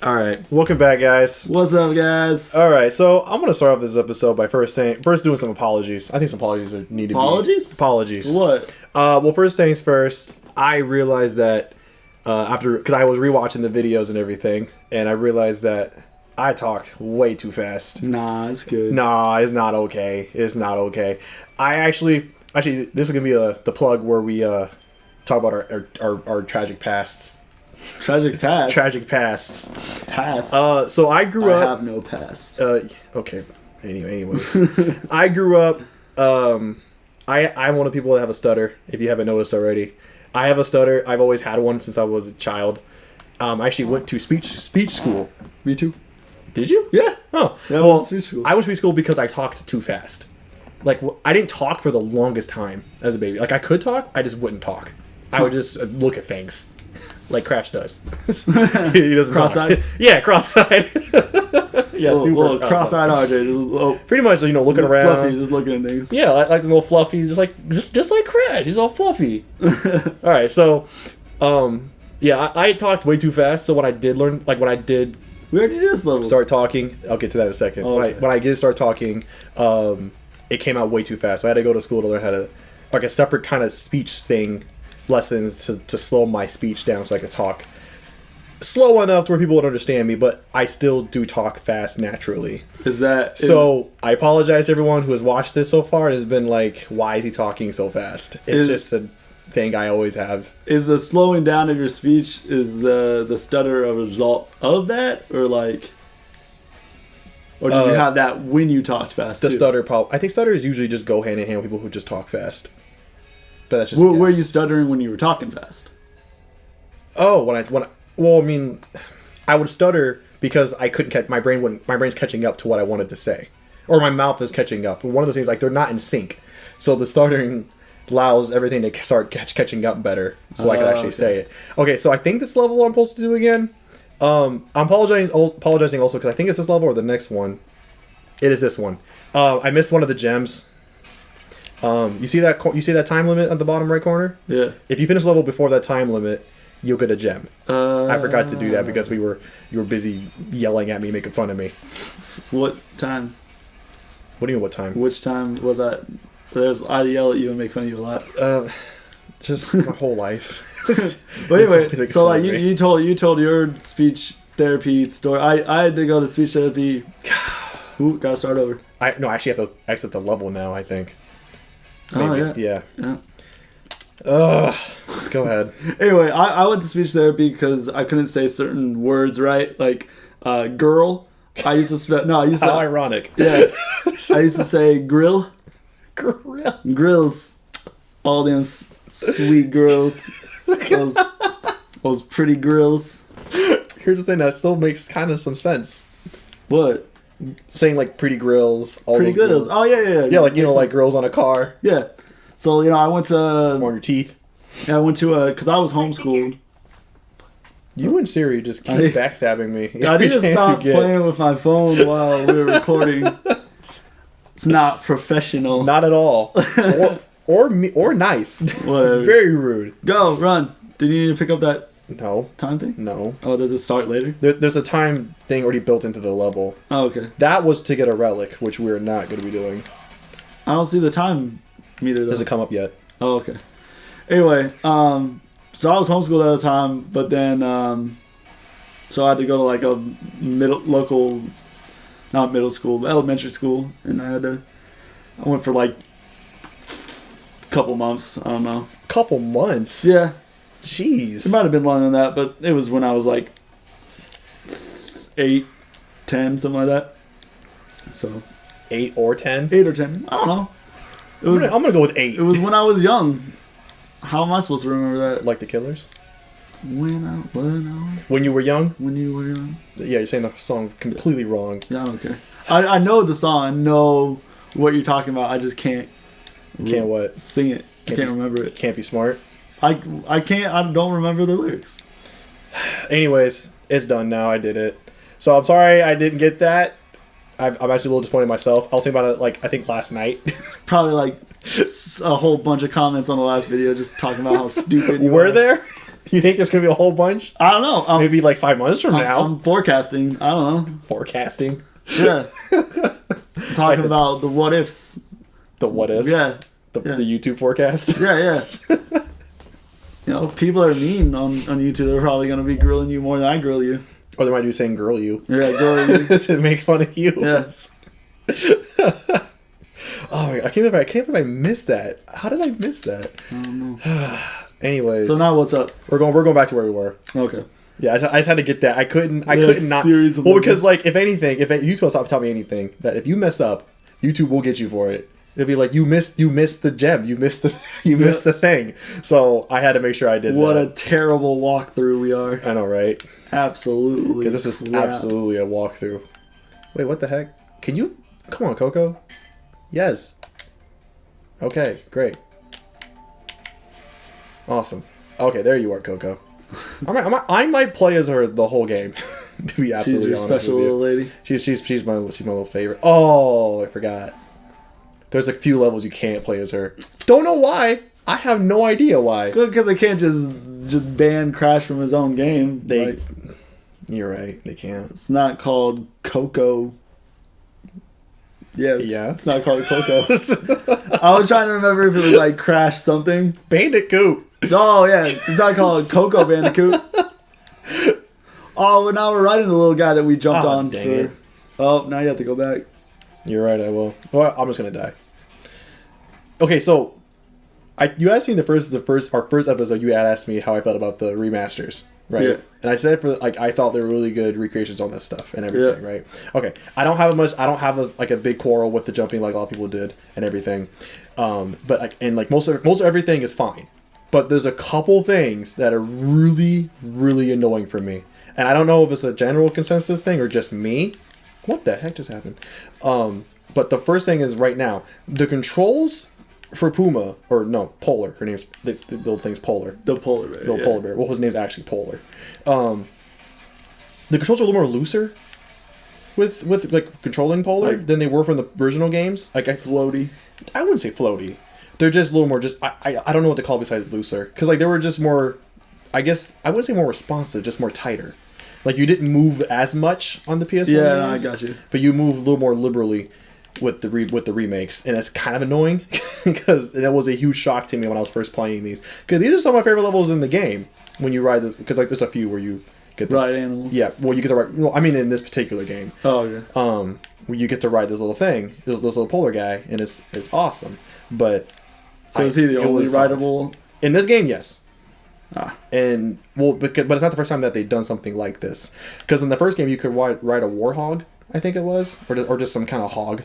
All right, welcome back, guys. What's up, guys? All right, so I'm gonna start off this episode by first doing some apologies. I think some apologies need to Apologies? be apologies. What? Well, first things first. I realized that because I was rewatching the videos and everything, and I realized that I talked way too fast. Nah, it's good. Nah, it's not okay. It's not okay. I actually, this is gonna be the plug where we talk about our tragic pasts. Tragic past? Tragic pasts. Past? So I grew up... I have no past. Okay. Anyways. I grew up... I'm one of the people that have a stutter, if you haven't noticed already. I have a stutter. I've always had one since I was a child. I actually went to speech school. Me too. Did you? Yeah. Oh. Yeah, well, speech school. I went to speech school because I talked too fast. Like, I didn't talk for the longest time as a baby. Like, I could talk, I just wouldn't talk. I would just look at things. Like Crash does. He doesn't cross-eyed? talk. Yeah, cross-eyed. Yeah, super cross-eyed RJ. Just, pretty much, looking around. Fluffy, just looking at things. Yeah, like the little fluffy, just like Crash. He's all fluffy. All right, so, yeah, I talked way too fast. So when I did learn, we already did this level. Start talking. I'll get to that in a second. Oh, okay. When I did start talking, it came out way too fast. So I had to go to school to learn how to, like a separate kind of speech thing. Lessons to slow my speech down so I could talk slow enough to where people would understand me, but I still do talk fast naturally. So I apologize to everyone who has watched this so far and has been like, why is he talking so fast? It's just a thing I always have. Is the slowing down of your speech, is the stutter a result of that? Or did you have that when you talked fast? The stutter problem. I think stutters usually just go hand in hand with people who just talk fast. But that's just were you stuttering when you were talking fast? Oh, I would stutter because I couldn't catch my brain's catching up to what I wanted to say, or my mouth is catching up. One of those things, like, they're not in sync, so the stuttering allows everything to start catching up better, so I can actually say it. Okay, so I think this level I'm supposed to do again. I'm apologizing also because I think it's this level or the next one. It is this one. I missed one of the gems. You see that time limit at the bottom right corner? Yeah. If you finish the level before that time limit, you'll get a gem. I forgot to do that because you were busy yelling at me, making fun of me. What time? What do you mean, what time? Which time was that? I yell at you and make fun of you a lot. Just my whole life. But anyway, so like you told your speech therapy story. I had to go to speech therapy. Ooh, gotta start over. I actually have to exit the level now, I think. Maybe. Oh, yeah. Go ahead. Anyway, I went to speech therapy because I couldn't say certain words right. Like, girl. I used to How ironic. Yeah. I used to say grill. Grills. All them sweet girls. Those pretty grills. Here's the thing that still makes kind of some sense. What? Saying like pretty grills, all pretty grills. Oh yeah. Yeah, like like grills on a car. Yeah. So I went to on your teeth. Yeah, I went to because I was homeschooled. You and Siri just keep backstabbing me. I need to stop playing with my phone while we were recording. It's not professional. Not at all. or nice. Whatever. Very rude. Go run. Did you need to pick up that? No. Time thing? No. Oh, does it start later? There's a time thing already built into the level. Oh, okay. That was to get a relic, which we're not going to be doing. I don't see the time meter, though. Doesn't come up yet. Oh, okay. Anyway, so I was homeschooled at the time, but then, so I had to go to like a elementary school, and I went for like a couple months, I don't know. Couple months? Yeah. Jeez. It might have been longer than that, but it was when I was like 8, 10, something like that. So 8 or 10? 8 or 10. I don't know. I'm gonna go with 8. It was when I was young. How am I supposed to remember that? Like the Killers? When you were young? When you were young. Yeah, you're saying the song completely wrong. Yeah, I don't care. I know the song. I know what you're talking about. I just can't. Can't what? Sing it. I can't remember it. Can't be smart. I can't. I don't remember the lyrics. Anyways, it's done now. I did it. So I'm sorry I didn't get that. I'm actually a little disappointed in myself. I was thinking about it I think last night. Probably like a whole bunch of comments on the last video just talking about how stupid you were. There? You think there's gonna be a whole bunch? I don't know. Maybe like 5 months from now. I'm forecasting. I don't know. Forecasting. Yeah. Talking about the what ifs. The what ifs. Yeah. The YouTube forecast. Yeah. You know, if people are mean on YouTube, they're probably gonna be grilling you more than I grill you. Or they might be saying "girl you." Yeah, girl you. To make fun of you. Yes. Oh my God, I can't believe I missed that. How did I miss that? I don't know. Anyways. So now what's up? We're going back to where we were. Okay. Yeah, I just had to get that. I couldn't not. Well, because like if anything, if YouTube will stop telling me anything, that if you mess up, YouTube will get you for it. It'll be like you missed the gem, you missed the thing. So I had to make sure I did. What a terrible walkthrough we are. I know, right? Absolutely. Because this is absolutely a walkthrough. Wait, what the heck? Can you come on, Coco? Yes. Okay, great. Awesome. Okay, there you are, Coco. I might play as her the whole game. To be absolutely honest special with you. little lady. She's my little favorite. Oh, I forgot. There's a few levels you can't play as her. Don't know why. I have no idea why. Good, because they can't just ban Crash from his own game. You're right. They can't. It's not called Coco. Yes. Yeah. It's not called Coco. I was trying to remember if it was like Crash something. Bandicoot. Oh, yeah. It's not called Coco Bandicoot. Oh, well, now we're riding the little guy that we jumped on. Dang it. Oh, now you have to go back. You're right, I will. Well, I'm just going to die. Okay, so you asked me our first episode, you had asked me how I felt about the remasters, right? Yeah. And I said I thought they were really good recreations on this stuff and everything, right? Okay, I don't have a big quarrel with the jumping like a lot of people did and everything. But most of everything is fine. But there's a couple things that are really, really annoying for me. And I don't know if it's a general consensus thing or just me. What the heck just happened? But the first thing is right now, the controls for Puma, or no, Polar. Her name's, the little thing's Polar. The Polar Bear. The Polar Bear. Well, his name's actually Polar. The controls are a little more looser with like controlling Polar than they were from the original games. Floaty. I wouldn't say floaty. They're just a little more I don't know what to call it besides looser. Because they were just more, I guess, I wouldn't say more responsive, just more tighter. Like you didn't move as much on the PS1 games. Yeah, I got you. But you move a little more liberally with the remakes, and it's kind of annoying because that was a huge shock to me when I was first playing these. Because these are some of my favorite levels in the game when you ride this. Because there's a few where you get to ride animals. Yeah, well you get to ride. Well, I mean in this particular game. Oh yeah. Where you get to ride this little thing, this little polar guy, and it's awesome. But so is he the only rideable in this game? Yes. Ah. And but it's not the first time that they've done something like this. Because in the first game you could ride a warhog, I think it was, or just some kind of hog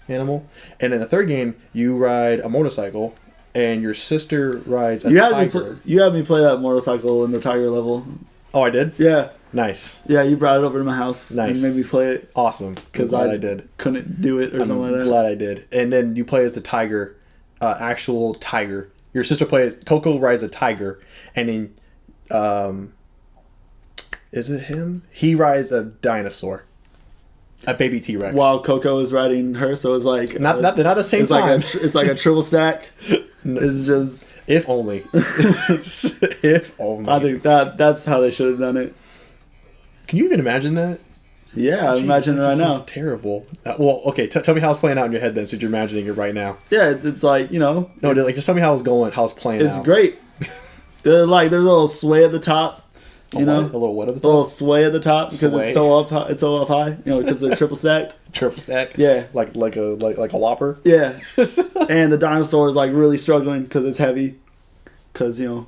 animal. And in the third game you ride a motorcycle, and your sister rides a tiger. You had me play that motorcycle in the tiger level. Oh, I did? Yeah. Nice. Yeah, you brought it over to my house. Nice. And made me play it. Awesome. Because I did. Couldn't do it or something like that. I'm glad I did. And then you play as the tiger, actual tiger. Your sister plays, Coco rides a tiger, and then, is it him? He rides a dinosaur. A baby T-Rex. While Coco is riding her, so it's like... Not the same time. It's like a triple stack. No. It's just... If only. If only. I think that's how they should have done it. Can you even imagine that? Yeah, I'm imagining it right now. It's terrible. Well, okay, tell me how it's playing out in your head then, since you're imagining it right now. Yeah, it's like, you know... No, like just tell me how it's playing out. It's great. There's a little sway at the top. You know, a little what at the top? A little sway at the top because it's so up high. You know, because they're triple stacked. Triple stack. Yeah, like a whopper. Yeah, and the dinosaur is like really struggling because it's heavy. Because you know,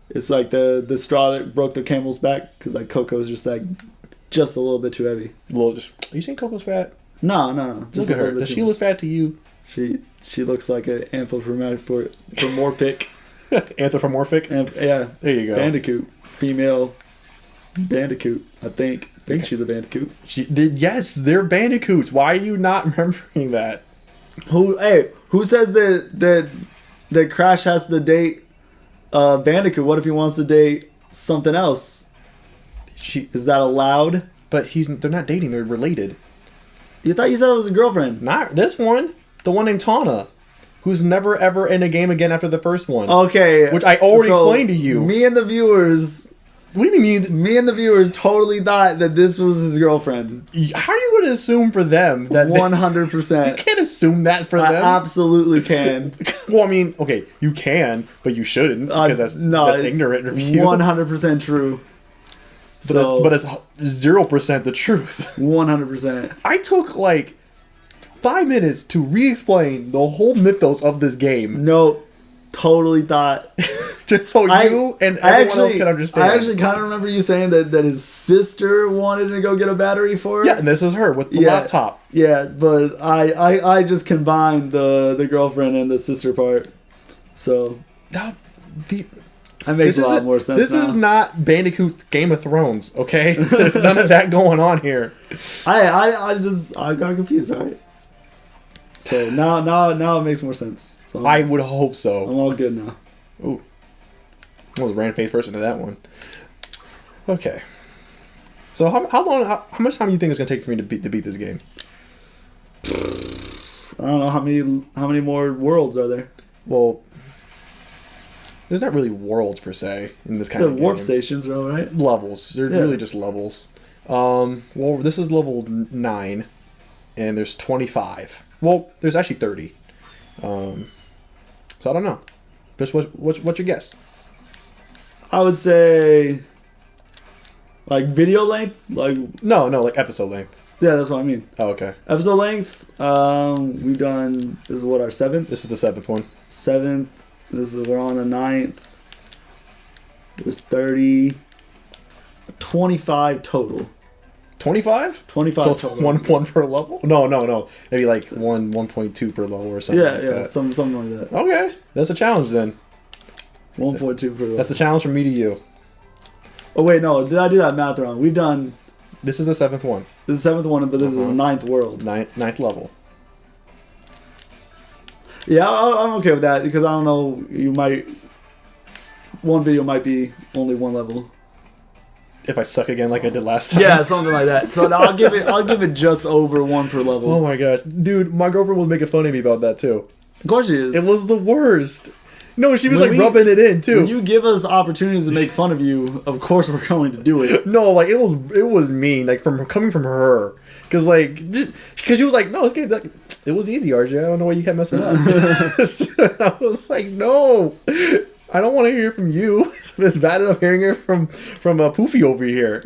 it's like the straw that broke the camel's back. Because like Coco's just a little bit too heavy. Are you saying Coco's fat? No. Just look at her. Does she look fat to you? She looks like an anthropomorphic. Anthropomorphic. Yeah. There you go. Bandicoot. Female Bandicoot, I think she's a Bandicoot. Yes, they're Bandicoots. Why are you not remembering that? Who says that Crash has to date Bandicoot? What if he wants to date something else? Is that allowed? But they're not dating, they're related. You thought you said it was a girlfriend. Not this one. The one named Tana. who's never ever in a game again after the first one. Okay. Which I already explained to you. Me and the viewers... What do you mean? Me and the viewers totally thought that this was his girlfriend. How are you going to assume for them that 100%? You can't assume that for them. I absolutely can. Well, I mean, okay, you can, but you shouldn't because that's ignorant of you. 100% true. But it's 0% the truth. 100%. I took like 5 minutes to re-explain the whole mythos of this game. No, totally thought. Just so you and everyone else can understand. I actually kind of remember you saying that his sister wanted to go get a battery for her. Yeah, and this is her with the laptop. Yeah, but I just combined the girlfriend and the sister part. So that makes a lot more sense. This is not Bandicoot Game of Thrones, okay? There's none of that going on here. I got confused, alright. So now it makes more sense. So I would hope so. I'm all good now. Ooh. I was ran face first into that one. Okay. So how much time do you think it's gonna take for me to beat this game? I don't know how many more worlds are there. Well, there's not really worlds per se in this kind of game. Warp stations, though, right? Levels. They're really just levels. Well, this is level 9, and there's 25. Well, there's actually 30. So I don't know. Just what's your guess? I would say, like video length, like no, like episode length. Yeah, that's what I mean. Oh, okay. Episode length. We've done. This is what, our 7th. This is the 7th one. 7th. We're on the 9th. It was 30. 25 total. 25? 25. So it's one per level? No. Maybe like 1.2 per level or something. Yeah, something like that. Okay, that's a challenge then. 1.2 per level. That's a challenge from me to you. Oh wait, no, did I do that math wrong? We've done. This is the 7th one. This is the 7th one, but this is the 9th world. 9th level. Yeah, I'm okay with that because I don't know. One video might be only one level. If I suck again like I did last time. Yeah, something like that. So I'll give it just over 1 per level. Oh my gosh, dude, my girlfriend was making fun of me about that too. Of course she is. It was the worst. No, she was rubbing it in too. When you give us opportunities to make fun of you, of course we're going to do it. No, like it was mean, like coming from her, because she was like, no, this game, it was easy, RJ. I don't know why you kept messing up. I was like, no, I don't want to hear from you. It's bad enough hearing it from a Poofy over here.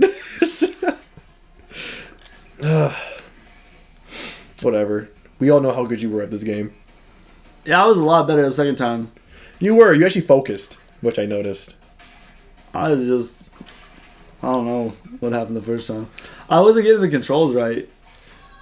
Whatever. We all know how good you were at this game. Yeah, I was a lot better the second time. You were. You actually focused, which I noticed. I don't know what happened the first time. I wasn't getting the controls right.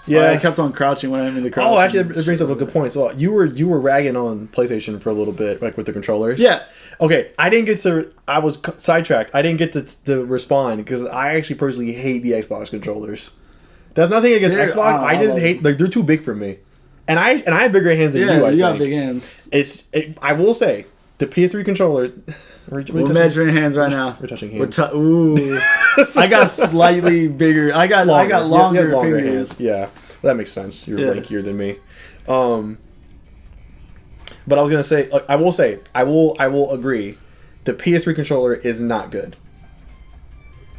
Yeah, I kept on crouching when I mean the crouch. Oh, actually, it brings up a good point. So you were ragging on PlayStation for a little bit, like with the controllers. Yeah. Okay, I didn't get to. I was sidetracked. I didn't get to respond because I actually personally hate the Xbox controllers. There's nothing against Xbox. I just hate they're too big for me. And I have bigger hands than you. Yeah, you got big hands. I will say the PS3 controllers. We're measuring hands right now. We're touching hands. Ooh, I got slightly bigger. I got longer fingers. Hands. Yeah, well, that makes sense. You're lankier than me. But I was gonna say, I will agree. The PS3 controller is not good,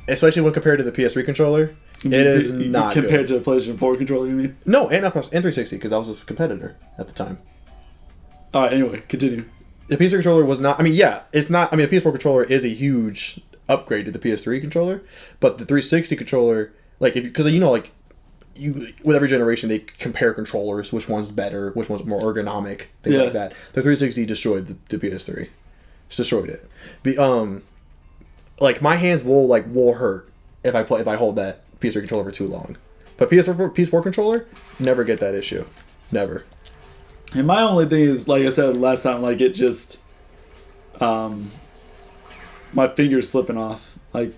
especially when compared to the PS3 controller. It is not compared good. to the PlayStation 4 controller. You mean? No, and 360 because I was a competitor at the time. All right. Anyway, continue. The PS3 controller was not. I mean, yeah, it's not. I mean, the PS4 controller is a huge upgrade to the PS3 controller, but the 360 controller, like, because with every generation they compare controllers, which one's better, which one's more ergonomic, things like that. The 360 destroyed the PS3, just destroyed it. Like my hands will hurt if I hold that PS3 controller for too long, but PS4 controller never get that issue, never. And my only thing is, like I said last time, like it just, my fingers slipping off, like,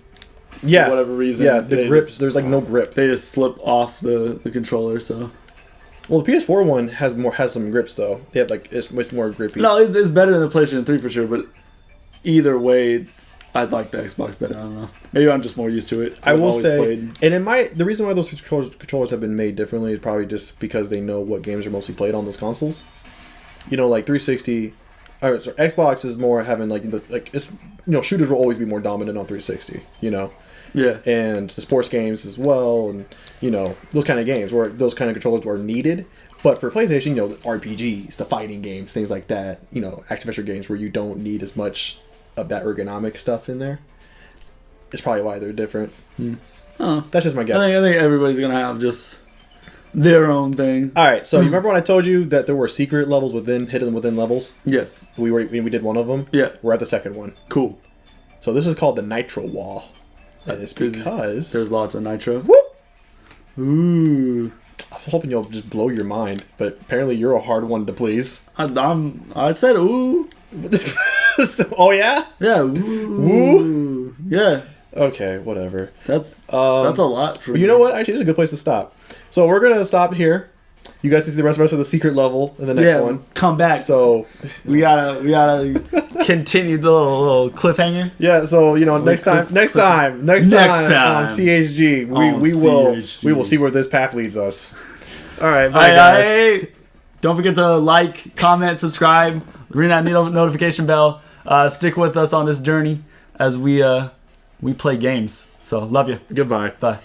for whatever reason. Yeah, the grips. There's like no grip. They just slip off the controller. So. Well, the PS4 one has some grips though. They have it's more grippy. No, it's better than the PlayStation 3 for sure. But either way, I'd like the Xbox better. I don't know. Maybe I'm just more used to it. I will say, and the reason why those controllers have been made differently is probably just because they know what games are mostly played on those consoles. like 360. Or, sorry, Xbox is more having it's shooters will always be more dominant on 360. Yeah. And the sports games as well, and those kind of games where those kind of controllers are needed. But for PlayStation, the RPGs, the fighting games, things like that, action adventure games where you don't need as much of that ergonomic stuff in there. It's probably why they're different. That's just my guess. I think everybody's gonna have just their own thing. All right, so you remember when I told you that there were secret levels hidden within levels? Yes. We did one of them. Yeah. We're at the second one. Cool. So this is called the Nitro Wall. And it's because there's lots of nitro. Whoop! Ooh. I'm hoping you'll just blow your mind, but apparently you're a hard one to please. I said ooh. Oh yeah? Yeah. Ooh. Yeah. Okay, whatever. That's a lot for you know what? Actually, this is a good place to stop. So we're gonna stop here. You guys can see the rest of the secret level in the next one. Come back. So we gotta continue the little cliffhanger. Yeah. So next time on CHG, we will see where this path leads us. All right, bye guys. Don't forget to like, comment, subscribe, ring that notification bell. Stick with us on this journey as we play games. So love you. Goodbye. Bye.